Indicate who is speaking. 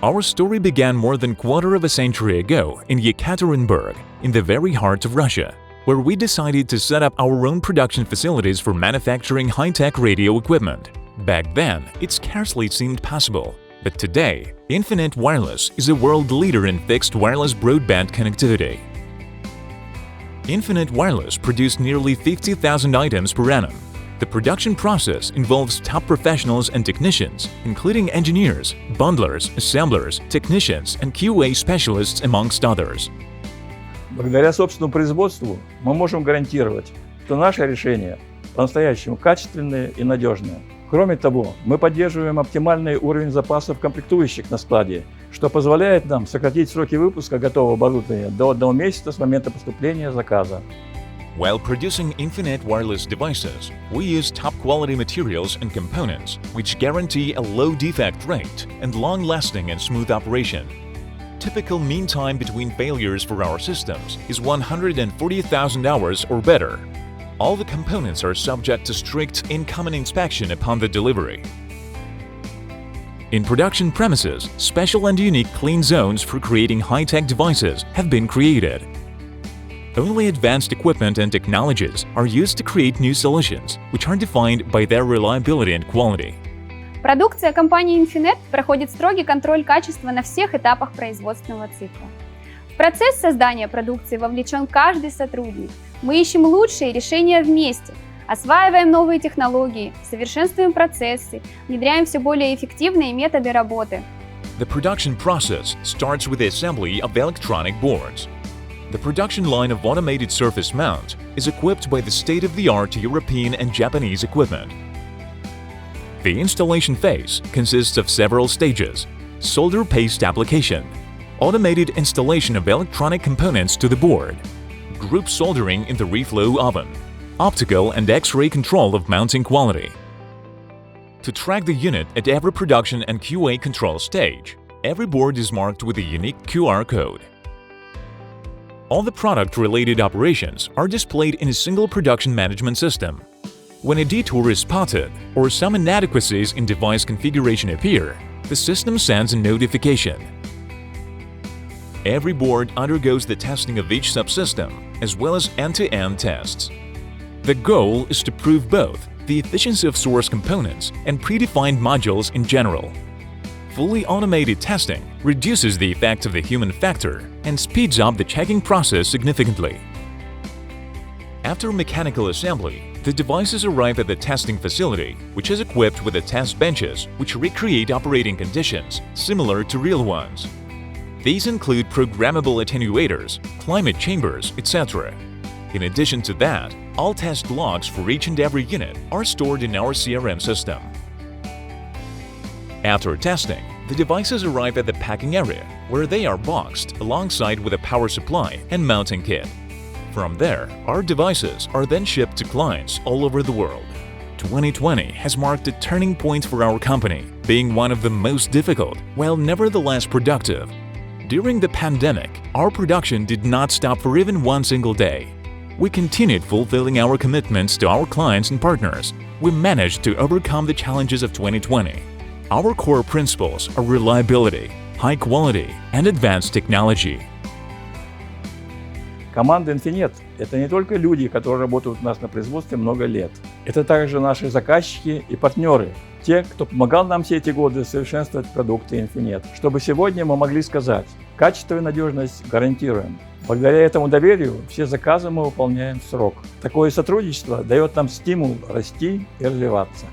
Speaker 1: Our story began more than a quarter of a century ago in Yekaterinburg, in the very heart of Russia, where we decided to set up our own production facilities for manufacturing high-tech radio equipment. Back then, it scarcely seemed possible. But today, Infinet Wireless is a world leader in fixed wireless broadband connectivity. Infinet Wireless produced nearly 50,000 items per annum. The production process involves top professionals and technicians, including engineers, bundlers, assemblers, technicians, and QA specialists, amongst others.
Speaker 2: Благодаря собственному производству мы можем гарантировать, что наши решения по-настоящему качественные и надежные. Кроме того, мы поддерживаем оптимальный уровень запасов комплектующих на складе, что позволяет нам сократить сроки выпуска готового оборудования до 1 месяца с момента поступления заказа.
Speaker 1: While producing Infinet Wireless devices, we use top-quality materials and components, which guarantee a low defect rate and long-lasting and smooth operation. Typical mean time between failures for our systems is 140,000 hours or better. All the components are subject to strict incoming inspection upon the delivery. In production premises, special and unique clean zones for creating high-tech devices have been created. Only advanced equipment and technologies are used to create new solutions, which are defined by their reliability and quality.
Speaker 3: Продукция компании Infinet проходит строгий контроль качества на всех этапах производственного цикла. В процесс создания продукции вовлечен каждый сотрудник. Мы ищем лучшие решения вместе, осваиваем новые технологии, совершенствуем процессы, внедряем все более эффективные методы работы.
Speaker 1: The production process starts with the assembly of electronic boards. The production line of automated surface mount is equipped by the state-of-the-art European and Japanese equipment. The installation phase consists of several stages: solder paste application, automated installation of electronic components to the board, group soldering in the reflow oven, optical and X-ray control of mounting quality. To track the unit at every production and QA control stage, every board is marked with a unique QR code. All the product-related operations are displayed in a single production management system. When a detour is spotted or some inadequacies in device configuration appear, the system sends a notification. Every board undergoes the testing of each subsystem, as well as end-to-end tests. The goal is to prove both the efficiency of source components and predefined modules in general. Fully automated testing reduces the effect of the human factor and speeds up the checking process significantly. After mechanical assembly, the devices arrive at the testing facility, which is equipped with the test benches which recreate operating conditions similar to real ones. These include programmable attenuators, climate chambers, etc. In addition to that, all test logs for each and every unit are stored in our CRM system. After testing, the devices arrive at the packing area, where they are boxed alongside with a power supply and mounting kit. From there, our devices are then shipped to clients all over the world. 2020 has marked a turning point for our company, being one of the most difficult, while nevertheless productive. During the pandemic, our production did not stop for even one single day. We continued fulfilling our commitments to our clients and partners. We managed to overcome the challenges of 2020. Our core principles are reliability, high quality, and advanced technology.
Speaker 2: Команда Infinet – это не только люди, которые работают у нас на производстве много лет. Это также наши заказчики и партнеры, те, кто помогал нам все эти годы совершенствовать продукты Infinet, чтобы сегодня мы могли сказать: качество и надежность гарантируем. Благодаря этому доверию все заказы мы выполняем в срок. Такое сотрудничество дает нам стимул расти и развиваться.